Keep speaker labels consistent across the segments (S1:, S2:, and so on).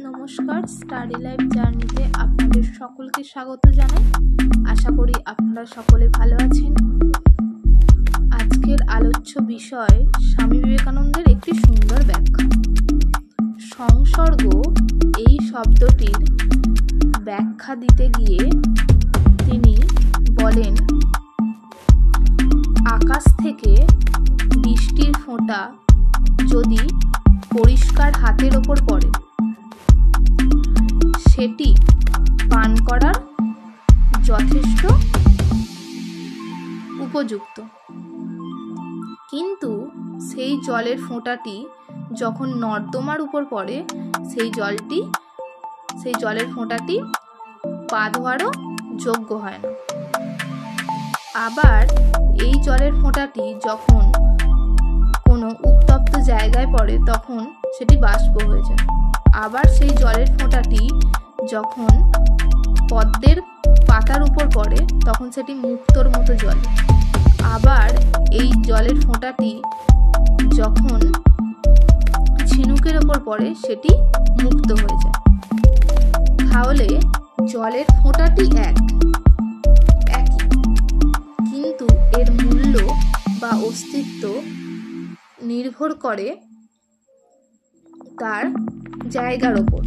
S1: নমস্কার, study life জার্নিতে আপনাদের সকলকে স্বাগত জানাই। আশা করি আপনারা সকলে ভালো আছেন। আজকের আলোচ্য বিষয় স্বামী বিবেকানন্দের একটি সুন্দর ব্যাখ্যা। সংসর্গ এই শব্দটির ব্যাখ্যা দিতে গিয়ে তিনি বলেন, আকাশ থেকে বৃষ্টির ফোঁটা যদি পরিষ্কার হাতের ওপর পড়ে সেটি পান করার যথেষ্ট উপযুক্ত, কিন্তু সেই জলের ফোঁটাটি যখন নর্দমার উপর পড়ে সেই জলের ফোঁটাটি পা ধোয়ারও যোগ্য হয় না। আবার এই জলের ফোঁটাটি যখন কোনো উত্তপ্ত জায়গায় পড়ে তখন সেটি বাষ্প হয়ে যায়। আবার সেই জলের ফোঁটাটি যখন পদ্মের পাতার উপর পড়ে তখন সেটি মুক্তোর মতো জল। আবার এই জলের ফোঁটাটি যখন ঝিনুকের ওপর পড়ে সেটি মুক্ত হয়ে যায়। তাহলে জলের ফোঁটাটি একই, কিন্তু এর মূল্য বা অস্তিত্ব নির্ভর করে তার জায়গার ওপর।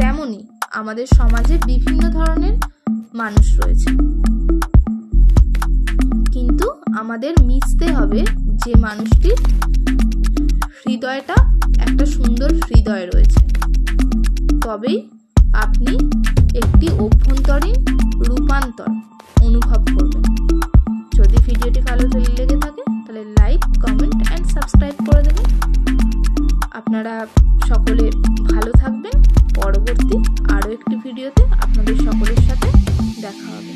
S1: তেমনি আমাদের সমাজে বিভিন্ন ধরনের মানুষ রয়েছে, কিন্তু আমাদের মিশতে হবে যে মানুষটির হৃদয়টা একটা সুন্দর হৃদয় রয়েছে, তবেই আপনি একটি অভ্যন্তরীণ রূপান্তর অনুভব করবেন। যদি ভিডিওটি ভালো লেগে থাকে তাহলে লাইক, কমেন্ট অ্যান্ড সাবস্ক্রাইব করে দেবেন। আপনারা সকলে ভালো থাকবেন। পরবর্তী আরও একটি ভিডিওতে আপনাদের সকলের সাথে দেখা হবে।